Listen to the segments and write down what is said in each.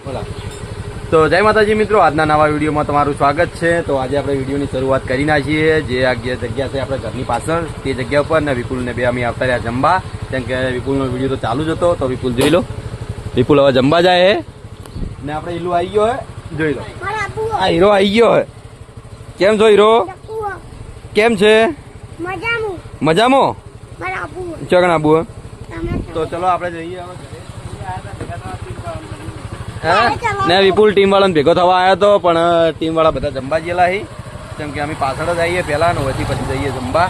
બોલા તો જય માતાજી મિત્રો, આજના નવા વિડીયોમાં તમારું સ્વાગત છે। તો આજે આપણે વિડીયોની શરૂઆત કરી નાખીએ। જે આ જગ્યા છે આપણે ઘરની પાછળ તે જગ્યા ઉપર ને વિપુલ ને બે અમે આવતા રહ્યા જમવા, કેમ કે વિપુલનો વિડીયો તો ચાલુ જ હતો। તો વિપુલ જોઈ લો, વિપુલ હવે જમવા જાય હે ને આપણે હીરો આવી ગયો હે, જોઈ લો આ હીરો આવી ગયો હે। કેમ છો હીરો? કેમ છે? મજામાં? ચોકણ આબુ હે? તો ચલો આપણે જઈએ ને વિપુલ ટીમ વાળાને ભેગો થવા આવ્યો હતો, પણ ટીમ વાળા બધા જમવા ગયેલા હી, કેમ કે અમે પાછળ જ આવીએ પહેલા ને પછી જઈએ જમવા।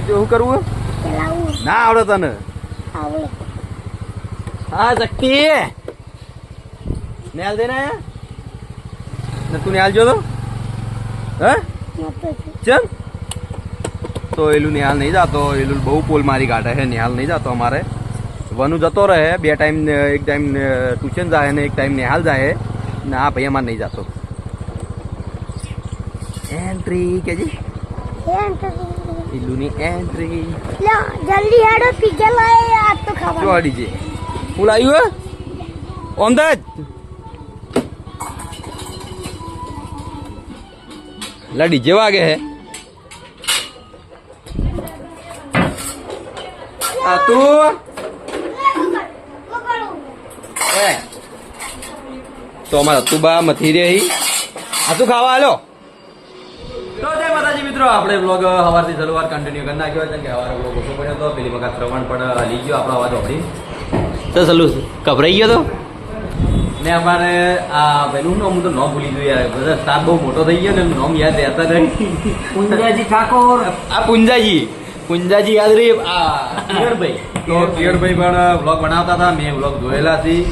શું કરવું? ના આવડે તને? હા શક્તિ નેલ દે ને તું નેલ જો તો હે ચલ તો એલું નિહાલ નહીં જાતો, એલું બહુ પોલ મારી કાઢે છે, નિહાલ નહીં જાતો। અમારે વનુ જતો રહે, બે ટાઈમ, એક ટાઈમ ટ્યુશન જાય ને એક ટાઈમ નિહાલ જાય ને આ ભાઈ અમારે નહીં જાતો। એન્ટ્રી કેજી એલું ની એન્ટ્રી જલ્દી હેડો પીઝા લાય આ તો ખાવા ચોડી છે। ફૂલ આવ્યું હે ઓમદાજ લડી જે વાગે હે આ તું તો અમારા તુબા મથી રે આ તું ખાવા હાલો। તો જય માતાજી મિત્રો, આપણે બ્લોગ સવારથી શરૂઆત કન્ટિન્યુ કરી નાખ્યો છે, કે સવારે બ્લોગ ઓછો પડ્યો હતો, પેલી વખત શ્રવણ પણ હલી ગયો આપણો અવાજ ઓપડી તો સલું કભરાઈ ગયો તો ને અમારે આ પેલું નામ તો ન ભૂલી ગયું યાર, બધા સ્ટાફ બહુ મોટો થઈ ગયો ને નામ યાદ રહેતા નહીં। પુંજાજી ઠાકોર, આ પુંજાજી યાદ રહી। આ કિરણભાઈ, તો કિરણભાઈ પણ વ્લોગ બનાવતા હતા, મેં વ્લોગ જોયેલા હતી,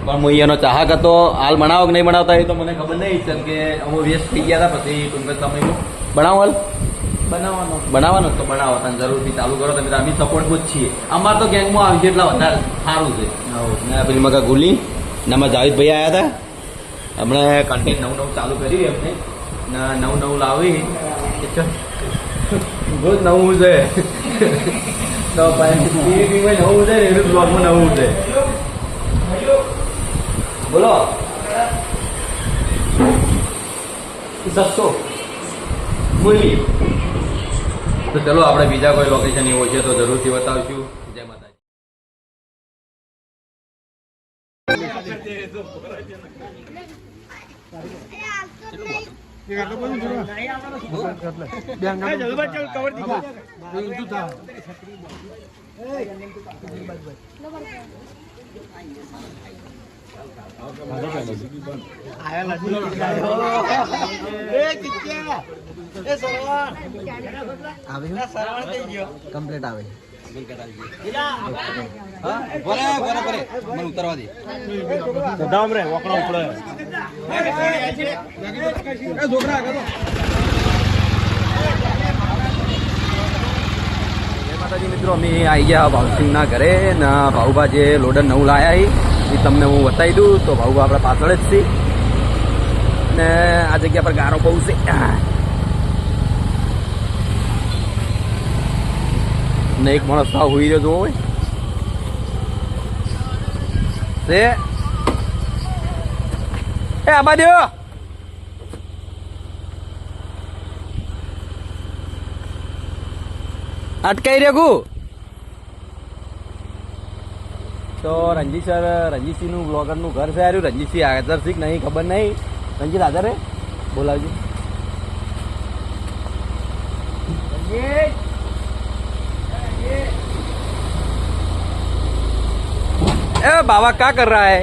પણ હું અહીંયાનો ચાહક હતો। હાલ બનાવો કે નહીં બનાવતા એ તો મને ખબર નહીં, કેમ કે અમે વ્યસ્ત થઈ ગયા હતા। પછી ટૂંક સમયમાં બનાવો હાલ બનાવવાનો તો બનાવો, તમે જરૂરથી ચાલુ કરો, તમે અમે સપોર્ટમાં જ છીએ। અમારે તો ગેંગમાં આવી છે એટલે વધારે સારું છે। ને પેલી મગા ગુલી ને અમારા જાવેદભાઈ આવ્યા હતા, હમણાં કન્ટેન્ટ નવું ચાલુ કર્યું એમને ને નવું લાવી રોજ નવું છે તો ભાઈ નવું છે ને એનું બ્લોગમાં નવું છે। બોલો 700 બોલી તો ચલો આપણે બીજા કોઈ લોકેશન એવું છે તો જરૂરથી બતાવશું। જય માતાજી। કમ્પ્લીટ આવે મને ઉતરવા દે માતાજી મિત્રો, અમે આવી ગયા ભાવસિંહના ઘરે ને ભાઉભા જે લોડર નવું લાયા એ તમને હું બતાવી દઉં। તો ભાઉભા આપણા પાછળ જ છે ને આ જગ્યા પર ગારો બહુ છે ને એક માણસ સાવ હોઈ રહ્યો જોવો છે એ આબા દો અટકાઈ રહ્યો। તો રણજીતસિંહ નું બ્લોગર નું ઘર છે આર્યું। રણજીતસિંહ હાજર છે નહીં ખબર નહીં, રણજીત હાજર હે બોલાવજો। ए बाबा क्या कर रहा है?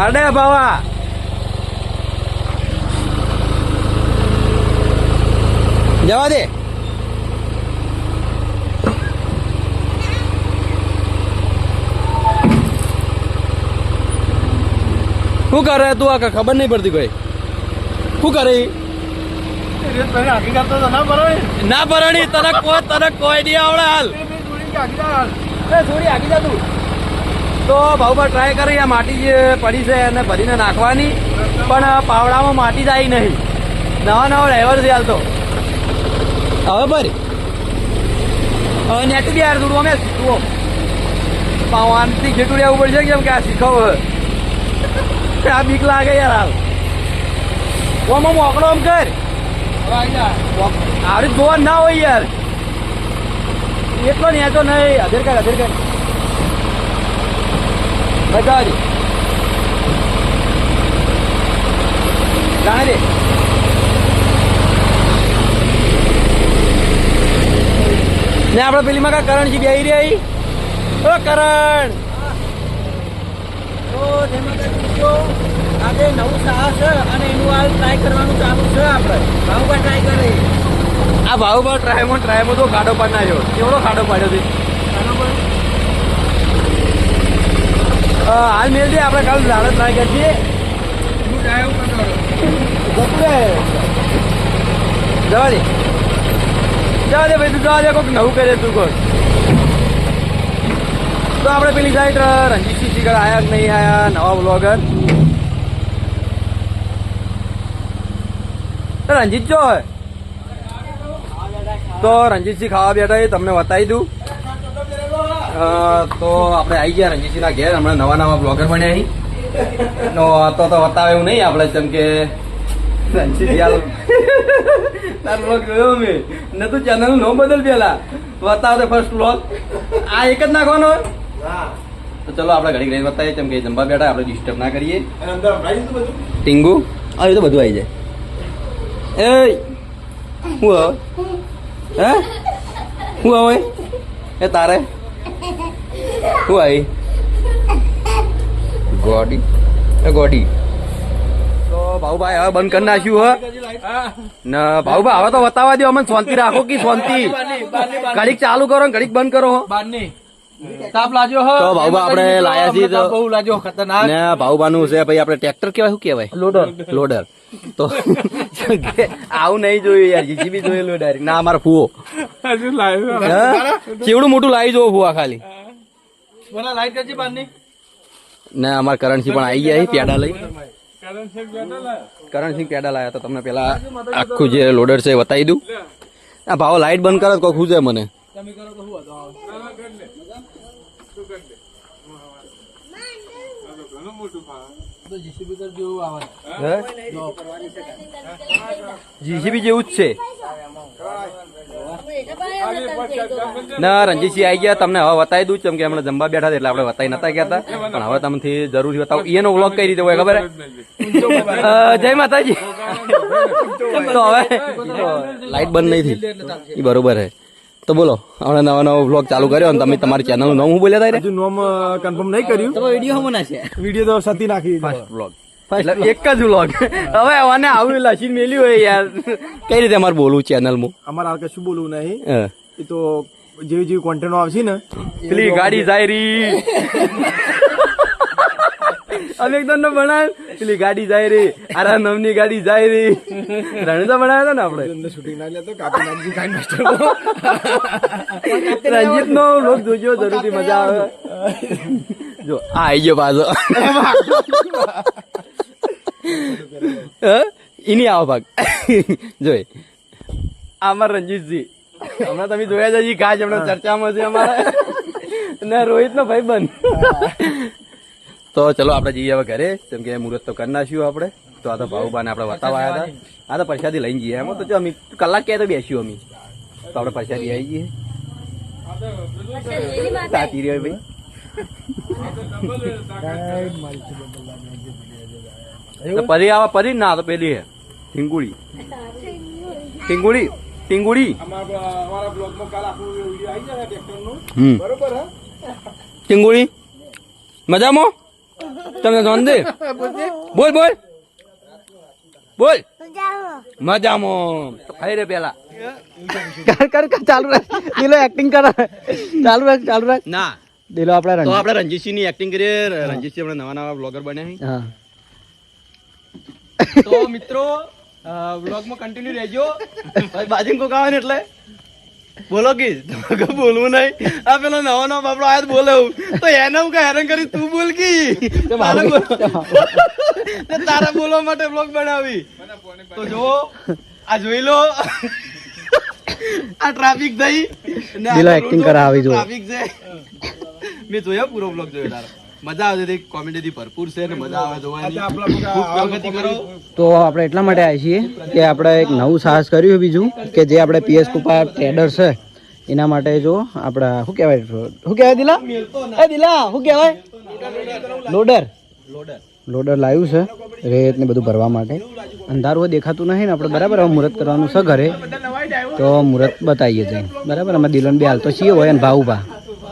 अरे बाबा जवा दे। શું કરે તું? આ ખબર નહીં પડતી કોઈ શું કરે? ના પરણી તને કોઈ નહીં આવડે હાલ થોડી આગી જા તું। તો ભાઉભા ટ્રાય કરી, આ માટી જે પડી છે એને ભરીને નાખવાની, પણ પાવડામાં માટી જ આવી નહીં। નવા ડ્રાઈવર છે હાલ તો હવે ભરી હવે નેટ બી યાર થોડું અમે જુઓ પાવાનથી ઘેટું રહેવું પડશે કેમ કે આ શીખવ આ બીક લાગે યાર હાલ ઓમાં મોકળો આમ કર આવડી જોવા ના હોય યાર એટલો નેચો નહીં હજર કર બતા દે જાણે દે ને આપણે પેલીમાં કા કરણજી બેહી રહી ઓ કરણ તો જેમાં આજે નવું સાહસ છે અને એનું હાલ ટ્રાય કરવાનું ચાલુ છે આપણે ભાવમાં ટ્રાય કરે આ ભાવમાં ટ્રાયમાં તો ખાડો પાડનાર્યો કેવડો ખાડો પાડ્યો છે હાલ મેળ દે આપણે કાલ ઝાડો ટ્રાય કરીએ જવા દે ભાઈ તું જવા દે કોઈક નવું કરે તું કોક તો આપણે પેલી સાઈડ રણજીતસિંહ શીખર આયા કે નહીં આયા નવા બ્લોગર રણજીત જો તો રણજીતસિંહ ખાવા બેઠા એ તમને બતાવી દઉં તો આપણે આવી ગયા રણજીતસિંહના ઘેર હમણાં નવા બ્લોગર બન્યા અહીં તો બતાવે એવું નહીં આપણે જેમ કે રણજીત યાર તાર બ્લોગ જોયો મેં ને તું ચેનલ નો બદલ પેલા બતાવ ફર્સ્ટ બ્લોગ આ એક જ નાખવાનો તો ચલો આપણે ઘડી ઘડી બતાવીએ કેમ કે જમવા બેઠા આપણે ડિસ્ટર્બ ના કરીએ ટીંગુ આ તો બધું આવી જાય એ હું હવે હે હું હવે એ તારે હું આવી ગોડી તો ભાઉભાઈ હવે બંધ કરી નાખ્યું ને ભાઉભાઈ હવે તો બતાવવા દો અમને શાંતિ રાખો કે શાંતિ ઘડીક ચાલુ કરો ને ઘડીક બંધ કરો તાપ લાગ્યો હ તો ભાઉભા આપણે લાયા છીએ તો બહુ લાગ્યો ખતરનાક ને ભાઉભાનું છે ભાઈ આપણે ટ્રેક્ટર કેવાય શું કેવાય લોડર તો આવું નહીં જોયું યાર જીસીબી જોયેલું ડાયરેક્ટ ના અમારો ફુવો કેવડું મોટું લાવી જોવો ફુવા ખાલી લાઈટ કરજે બારની ને અમારા કરણસિંહ પણ આવી ગયા પેડા લઈ કરણસિંહ પેડા લાયા તો તમને પેલા આખું જે લોડર છે બતાવી દઉં આ ભાવ લાઈટ બંધ કરો કોઈ ખુજે મને જીસીબી જેવું જ છે ના રણજીતસિંહ આવી ગયા તમને હવે બતાવી દઉં કેમ કે હમણાં જમવા બેઠા એટલે આપણે બતાવી નતા ગયા હતા પણ હવે તમને જરૂરથી બતાવો એનો વ્લોગ કઈ રીતે હોય ખબર જય માતાજી તો હવે લાઈટ બંધ નહીં થઈ એ બરોબર હે તો બોલો હમણાં નવો વ્લોગ ચાલુ કર્યો અને તમે તમારી ચેનલ નું નામ હું બોલ્યા હતા નોમ કન્ફર્મ નહીં કર્યું તો વિડીયો હમણાં છે વિડીયો તો સતી નાખી ફર્સ્ટ વ્લોગ એક જ વ્લોગ હવે આને આવું લસીને મેલ્યું હોય યાર કઈ રીતે અમારે બોલવું ચેનલમાં અમારે આ કશું બોલવું નહીં એ તો જેવી કોન્ટેન્ટ આવશે ને પેલી ગાડી જાય રી અમે એકદમ નો બનાવ પેલી ગાડી જાય રી આરા નવની ગાડી જાય રી રણજીત બનાવ્યા હતા ને આપણે શૂટિંગ ના લેતો કાપી નાખજી કાઈ માસ્ટર રણજીત નો વ્લોગ જોજો જરૂરથી મજા આવે જો આ આવી ગયો પાછો એની આવો ભાગ જોઈ અમાર રણજીતજી હમણાં તમે જોયા જજી કાજ હમણાં ચર્ચામાં છે અમારા ને રોહિત નો ભાઈ બંધ તો ચલો આપણે જઈએ હવે ઘરે જેમ કે મુહૂર્ત તો કરી નાખ્યું આપણે તો આ તો ભાઉબાને આપણે બતાવવા આવ્યા હતા આ તો પ્રસાદી લઈને જઈએ એમાં તો અમે કલાક ક્યાં તો બેસ્યું અમે તો આપણે પ્રસાદી આવી જઈએ સાચી રહ્યો ભાઈ પરી આવા પરી ના તો પેલી હે ટીંગુડી ટીંગુડી મજામાં તમને નોંધ બોલ મજામાં તો ખાઈ રે પેલા કર ચાલુ રાખ દિલો એક્ટિંગ કર ચાલુ રાખ ના દિલો આપણે રણજીતસિંહ ની એક્ટિંગ કરીએ રણજીતસિંહ આપણે નવા બ્લોગર બન્યા તો મિત્રો વ્લોગ માં કન્ટિન્યુ રહેજો બાજુ કોક આવે ને એટલે બોલો કે બોલવું નહીં આ પેલો નવો બાપડો આયા બોલે તો એને હું કઈ હેરાન કરી તું બોલ કી તારા બોલવા માટે વ્લોગ બનાવી તો જો આ જોઈ લો આ ટ્રાફિક થઈ એક્ટિંગ કરાવી જો ટ્રાફિક છે મેં જોયો પૂરો બ્લોગ જોયો તારો મજા આવે છે કોમેડી થી ભરપૂર છે ને મજા આવે જોવાની ખૂબ પ્રગતિ કરો તો આપણે એટલા માટે આવ્યા છીએ કે આપણે એક નવું સાહસ કર્યું બીજું કે જે આપણે પીએસ કૃપા ટ્રેડર છે એના માટે જો આપણા શું કહેવાય દિલા શું કહેવાય લોડર લાવ્યું છે રેત ને બધું ભરવા માટે અંધારું હોય દેખાતું નહીં ને આપણે બરાબર હવે મુહૂર્ત કરવાનું છે ઘરે તો મુહૂર્ત બતાવીએ જઈને બરાબર અમે દિલન બે હાલ તો છીએ હોય ને ભાવ ભા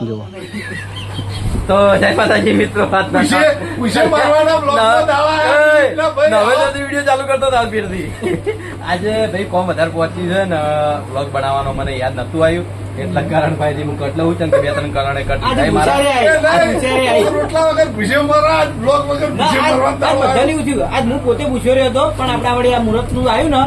જુઓ તો જય માતાજી મિત્રો વિડીયો ચાલુ કરતો હતો ફીરથી આજે ભાઈ કોમ વધારે પહોંચી છે ને બ્લોગ બનાવવાનો મને યાદ નતું આવ્યું એટલે કરણભાઈ થી હું કટ લઉં છું કે બે ત્રણ કરણે કટ થાય મારા આજ હું પોતે પૂછ્યો રહ્યો હતો પણ આપડા વડે આ મુહૂર્ત નું આવ્યું ને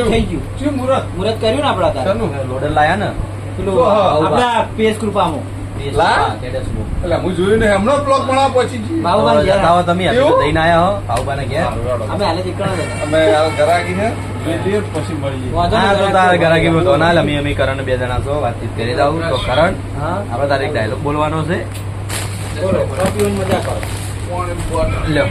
થઈ ગયું મુહૂર્ત કર્યું ને આપડા લોડર લાયા ને પેલું આપડા પીએસ કૃપામાં હું જોયું ને હમણાં બ્લોગ બનાવવા પહોંચી બતાવો તમે દઈને આયા હો ભાવબાને ઘેર અમે હાલે નીકળ્યા અમે ઘરાકી ને પછી મળી હા તો તારે ઘરાકી બોલતો ના અમે કરણ બે જણા છો વાતચીત કરી દઉં તો કરણ આપણે તારે એક ડાયલોગ બોલવાનો છે મજા કરો લ્યો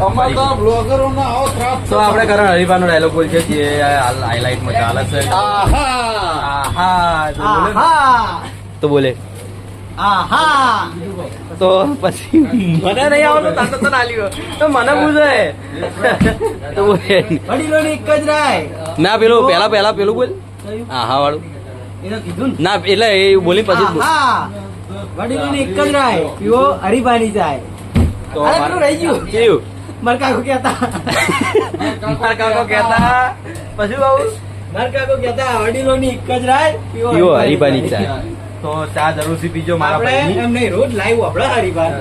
અમારા તો બ્લોગરો ના આવો ત્રાસ તો આપણે કરણ હરિભાનો ડાયલોગ બોલ છે જે હાલ હાઈલાઇટમાં ચાલે છે આહા તો બોલે આહા તો પછી મને નહીં આવડતું તાતો તો ના લ્યો તો મને પૂછે તો બોલે વડીલોની એક જ રાય ના પેલું પેલા પેલું બોલ આહા વાળું એને કીધું ને ના એટલે એ બોલી પછી જ બોલ. આહા વડીલોની એક જ રાય પીવો હરીભાની જાય તો અરે પેલું રહી ગયું કેવું મારા કાકો કહેતા મારા કાકો કહેતા પછી બાબુ મારા કાકો કહેતા વડીલોની એક જ રાય પીવો પીવો હરીભાની ચા તો ચા જરૂરથી પીજો મારા આપણે ભાઈની એમ નહીં રોજ લાઈવ આપડા હરીભાન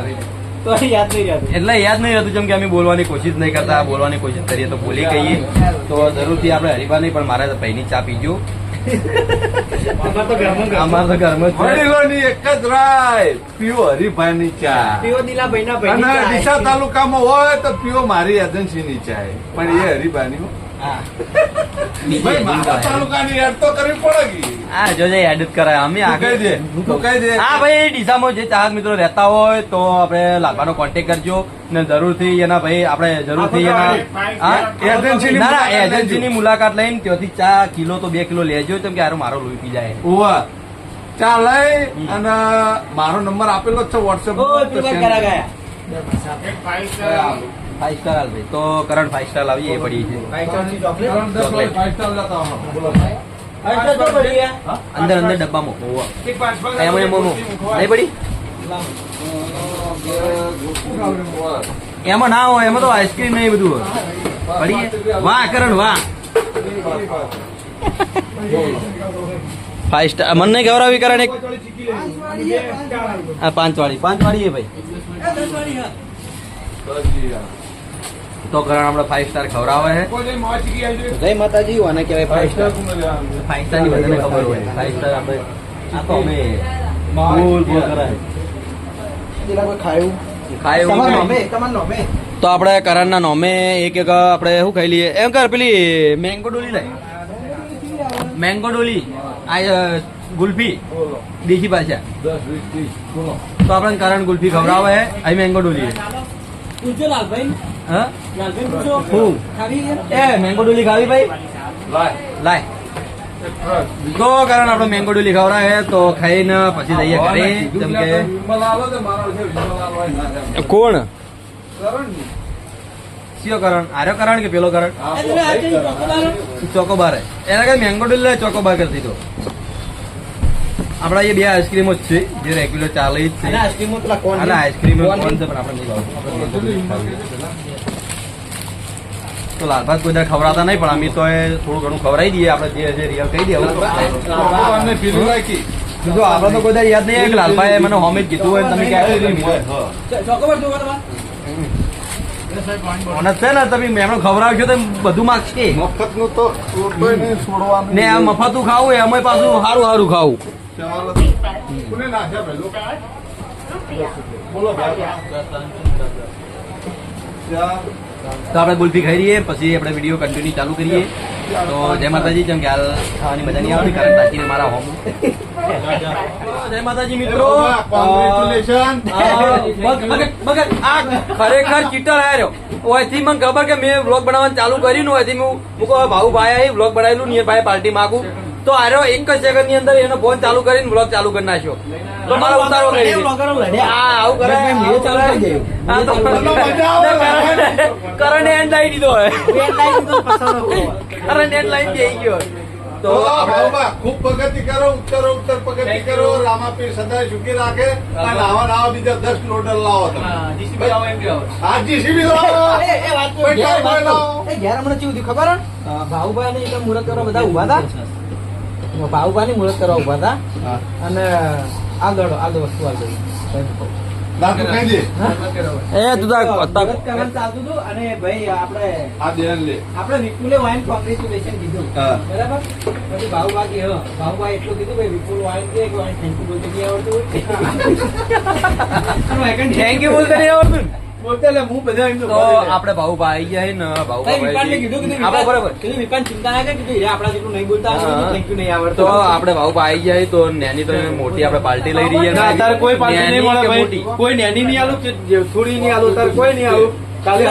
તો યાદ નહીં રહેતું એટલે યાદ નહીં હતું જેમ કે અમે બોલવાની કોશિશ નહીં કરતા બોલવાની કોશિશ કરીએ તો બોલી કહીએ તો જરૂરથી આપણે હરીફા નહીં પણ મારા ભાઈની ચા પીજો અમાર તો ઘરમાં અમારા તો ઘરમાં જ છે. વડીલોની એક જ રાય પીવો હરીભાઈની ચા પીવો દિલા ભાઈના અને ભાઈની ડીસા તાલુકામાં હોય તો પીવો મારી એજન્સીની ચા પણ એ હરીભાઈની હો. ભાઈ મારા તાલુકાની એડ તો કરવી પડે કે હા જોજે એડ જ કરાય અમે તું કહી દે તું કહી દે હા ભાઈ ડીસામાં જે ચાહક મિત્રો રહેતા હોય તો આપણે લાલભાનો કોન્ટેક્ટ કરજો ને જરૂરથી એના ભાઈ આપણે જરૂરથી એના હા? એજન્સીની ના, ના, મુલાકાત લેજો. એજન્સીની મુલાકાત લઈને ત્યાંથી ચા કિલો તો 2 કિલો લેજો કેમ કે હારું મારો લોહી પી જાય ઓવા ચા લઈ અને મારો નંબર આપેલો જ છે વોટ્સએપ ઓ પીવા કરા ગયા 5 સ્ટાર હાલ ભાઈ તો કરંટ 5 સ્ટાર લાવીએ એ પડી છે અંદર અંદર ડબ્બામાં એમાં નહીં પડી એમાં ના હોય એમાં તો આઈસ્ક્રીમ નહીં બધું હોય પડી વાહ કરણ વાહ 5 સ્ટાર મને નહીં ખવડાવી કરણ એક હા 5 વાળી એ ભાઈ તો કરણ આપણે 5 સ્ટાર ખવડાવે છે જય માતાજી આને કહેવાય 5 સ્ટાર 5 સ્ટાર ની બધાને ખબર હોય 5 સ્ટાર આપણે આ તો અમે બોલ કરાય ખાયું ખાય એવું નહીં. તો આપણે કરણના નોમે એક આપણે શું ખાઈ લઈએ એમ કર પેલી મેંગો ડોલી લાય મેંગો ડોલી આ ગુલ્ફી દેશી ભાષા તો આપણે કરણ ગુલ્ફી ખવડાવે છે અહીં મેંગો ડોલી પૂછો લાલભાઈ હા લાલભાઈ પૂછો હું ખાવી છે? એ મેંગો ડોલી ખાવી ભાઈ લાય તો કારણ આપણે મેંગો ડોલી ખવડાવે તો ખાઈને પછી જઈએ ઘરે જેમ કે કોણ કયો કરણ આર્યો કરણ કે પેલો કરણ ચોકોબાર એના કઈ મેંગો ડોલી ચોકોબાર કરી દીધો આપડા એ બે આઈસ્ક્રીમો જ છે જે રેગ્યુલર ચાલે જ છે અને આઈસ્ક્રીમમાં પેલા કોણ અને આઈસ્ક્રીમ કોણ છે પણ આપણે નહીં ભાવતું. તો લાલભાત કોઈ દર ખવડાવતા નહીં પણ અમે તો એ થોડું ઘણું ખવડાવી દઈએ આપણે જે રિયલ કહી દઈએ જો આપણે તો કોઈ દર યાદ નહીં આવે કે લાલભાઈ મને હોમે જ કીધું હોય ને તમે ક્યારે ચોકોબાર જોવો તમારે ઓનસ છે ને તમે એમણે ખવડાવશો તો બધું માગશે મફત નું તો છોડવાનું ને આ મફતું ખાવું એમાં પાછું સારું સારું ખાવું કોને નાખ્યા પહેલું બોલો તો આપણે ગુલ્ફી ખાઈ રહીએ પછી આપણે વિડીયો કન્ટિન્યુ ચાલુ કરીએ તો જય માતાજી જેમ કે હાલ ખાવાની મજા નહીં આવતી કારણ તાકીને મારા હોમ જય માતાજી મિત્રો. કોંગ્રેચ્યુલેશન. મગર આ ખરેખર ચીટર આવ્યો. ઓયથી મને ખબર કે મેં વ્લોગ બનાવવાનું ચાલુ કર્યું ને ઓયથી હું કહું ભાઉભાઈ આવી વ્લોગ બનાવેલું નિયર ભાઈ પાર્ટી માંગુ તો આર્યો એક જ સેકન્ડ ની અંદર એનો ફોન ચાલુ કરીને વ્લોગ ચાલુ કરી નાખ્યો. તો મારો ઉતારો કરી દીધો. હા આવું કરે કરંટ એન્ડ લાવી દીધો હોય. કરંટ એન્ડ લાવી દઈ ગયો. તો બાબા ખૂબ પ્રગતિ કરો, ઉત્તર પ્રગતિ કરો. રામાપીર સદાય સુખી રાખે અને આવા નવા બીજા 10 લોડર લાવો તમે. હા જીસીબી લાવો. ખબર ભાઉભાઈ ને એટલે મુહૂર્ત કરવા બધા ઉભા હતા. ભાઉભાઈ ની મુહૂર્ત કરવા ઉભા હતા અને આ દો વસ્તુ આ દો દાંતું ખાઈ દે. એ તું ચાલતું હતું અને ભાઈ આ દેન લે. આપણે વિપુલે વાઇન કોંગ્રેચ્યુલેશન કીધું હા. બરાબર. પછી ભાઉભાઈ એટલું કીધું ભાઈ વિપુલ વાઇન કે વાઇન થેન્ક યુ બોલતે નહીં આવડતું થેન્ક યુ બોલતે નહીં આવડતું. બોલતે એટલે હું બધા એમ તો આપણે ભાઉભાઈ આવી જાય ને ભાઉભાઈ આપણે બરાબર કીધું વિપાન ચિંતા ના કરે કીધું હીરા આપણા જેટલું નહીં બોલતા થેન્ક યુ નહીં તો આવડતું. આપણે ભાઉભાઈ આવી જાય તો નાની તો મોટી આપણે પાર્ટી લઈ રહીએ ને. અત્યારે કોઈ પાર્ટી નહીં મળે નાની કે ભાઈ. મોટી. કોઈ નેની નહીં આલું કે થોડી નહીં આલું તારે કોઈ નહીં આલું. કાલે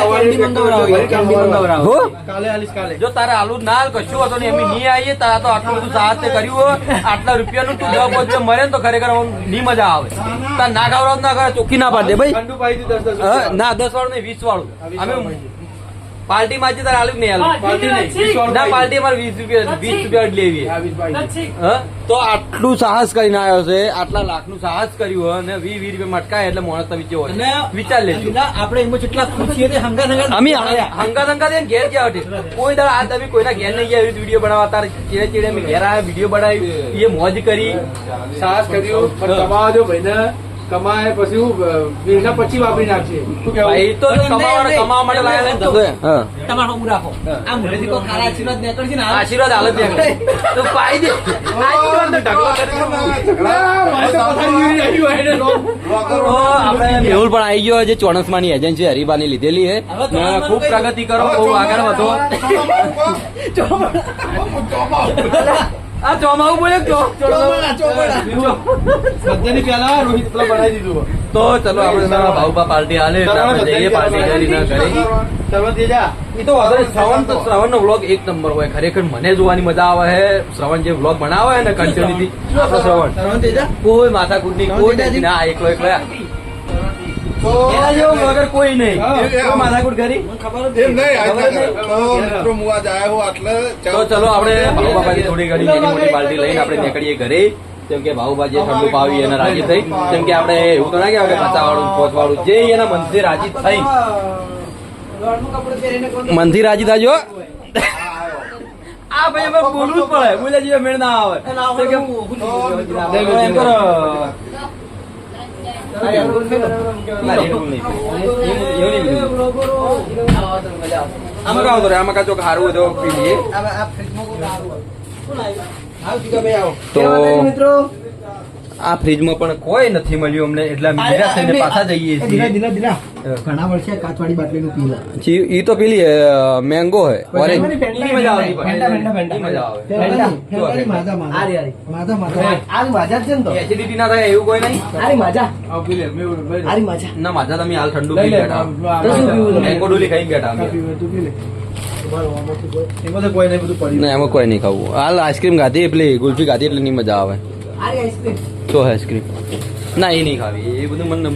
હો? કાલે આલીશ કાલે. જો તારે આલુ ના હાલ કશું હતો ને એમની નહીં આવીએ તારા તો આટલું બધું સાહસ તે કર્યું હોય આટલા રૂપિયાનું તું 10 પોચ મરે ને તો ખરેખર નહીં મજા આવે. તાર ના ખાવડાવ ના કરે ચોખ્ખી ના પાડે ભાઈ. ઠંડુ પાઈ દીધું 10 હા, ના 10 વાળું નહીં 20 વાળું. અમે પાર્ટી માં તારે આલુ નહીં આલુ. પાર્ટી નહીં 20 વાળું ના પાર્ટી અમારે 20 રૂપિયા જ લેવી. હા? તો આટલું સાહસ કરીને આવ્યો છે, આટલા લાખનું સાહસ કર્યું હોય અને 20 રૂપિયા મટકાય એટલે માણસ તમે કેવો અને વિચાર લેજો. આપણે એમાં જેટલા ખુશ છીએ તે હંગા અમે હંગા ઘેર ગયા હતી. કોઈ દાડા આ તમે કોઈના ઘેર નહીં ગયા વિડીયો બનાવવા તાર ચીડે ચીડે અમે ઘેર આવ્યા વિડીયો બનાવી એ મોજ કરી. સાહસ કર્યું પણ કમાવા દો ભાઈને કમાય પછી હું વીરના પછી વાપરી નાખશે શું ભાઈ તો કમાવા માટે લાયા છે. હા. તમારો હું રાખો આ મુરેથી કોઈ ખારા આશીર્વાદ નીકળશે ને આશીર્વાદ હાલત તો પાઈ દે. આશીર્વાદ તો ઢગલો આપણે મેહુલ પણ આવી ગયો જે ચોણસમાની એજન્સી હરિબાની લીધેલી છે. ખૂબ પ્રગતિ કરો, બહુ આગળ વધો. આ ચોમાવું બોલે બધાની પહેલા રોહિત પેલા બનાવી દીધું તો ચલો આપણે ભાઉભા પાર્ટી હાલે એટલે આપણે જઈએ પાર્ટી કરી ના કરી. એ તો શ્રવણ નો વ્લોગ એક નંબર હોય ખરેખર. મને જોવાની મજા આવે છે. શ્રવણ જે વ્લોગ બનાવે ને કન્ટિન્યુટી આપણો શ્રવણ કોઈ માથાકૂટ નહીં, કોઈ tension ના, એકલો એના જેવો વગર કોઈ નહીં. કોઈ માથાકૂટ કરી એમ નહીં તો મિત્રો હું આજ આવ્યો એટલે તો ચલો આપણે ભાઉભાઈ થોડી ઘણી નાની મોટી પાર્ટી લઈને આપણે નીકળીએ ઘરે. જેમ કે ભાઉભા જે ઠંડુ પાવી એને રાજી થઈ. જેમ કે આપણે એવું તો ના કહેવાય કે 50 વાળું 5 વાળું જે એના મનથી રાજી થઈ મનથી રાજી થાજો. આ ભાઈ અમે બોલવું જ પડે, બોલ્યા જેવા મેળ ના આવે. એમ કરો આમાં કાવ તો આમાં કાચો સારું બધો પી લઈએ. તો આ ફ્રીજમાં પણ કોઈ નથી મળ્યું અમને એટલે અમે નિરાશ થઈને પાછા જઈએ છીએ. ઘણા વર્ષે કાચવાડી બાટલીનું પીવું ઈ તો પેલી મેંગો હે ઓરેન્જ. પેલી મજા આવે. એસિડિટી ના થાય એવું કોઈ નહીં. ના માજા તમે હાલ ઠંડુ પી બેઠા. મેંગો ડોલી ખાઈ બેઠા અમે. એમાં કોઈ નહીં બધું પડ્યું. ના એમાં કોઈ નહીં ખાવું. હાલ આઈસ્ક્રીમ ખાધી પેલી ગુલ્ફી ખાધી એટલે નહીં મજા આવે. તો આઈસ્ક્રીમ ના એ નહીં ખાવી. એ બધું મને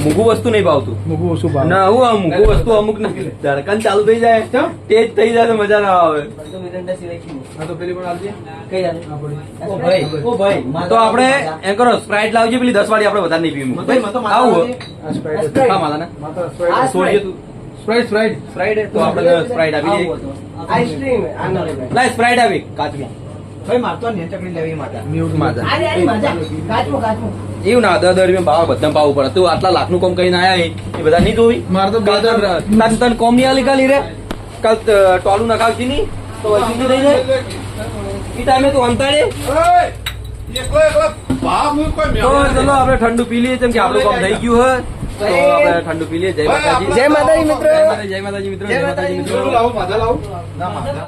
મૂકું વસ્તુ નહીં ભાવતું. મૂકવું શું ભાવ? ના હું મૂકું વસ્તુ અમુક નથી. ધડકન ચાલુ થઈ જાય તેજ થઈ જાય તો મજા ના આવે. હા તો પેલી પણ આવજે. તો આપણે એમ કરો સ્પ્રાઇટ લાવજે પેલી 10 વાળી આપણે વધારે નહીં પીવું. આવું હા માલા સોડીએ તું સ્પ્રાઇટ તો આપણે સ્પ્રાઇટ આપી દઈએ. લાય સ્પ્રાઇટ આવી કાચમાં. ભાઈ મારતો નેચકડી લેવી માતા માજા એવું ના 10 રૂપિયા ભાવ બધા પાવું પડે. તું આટલા લાખનું કોમ કરીને આયા એ બધા નહીં જોવી. મારે તો તન કોમ ની આલી કાલી રે કાલ ટોલું નખાવતી નહીં તો વચ્ચે થઈ જાય. ઈ ટાઈમે તું અંતાડે એકલો ભાવ હું કોઈ તો ચલો આપણે ઠંડુ પી લઈએ. જેમ કે આપણું કામ થઈ ગયું હોય તો આપણે ઠંડુ પી લઈએ. જય માતાજી. જય માતાજી મિત્રો. જય માતાજી મિત્રો. જય માતાજી મિત્રો. લાવો માધા લાવો.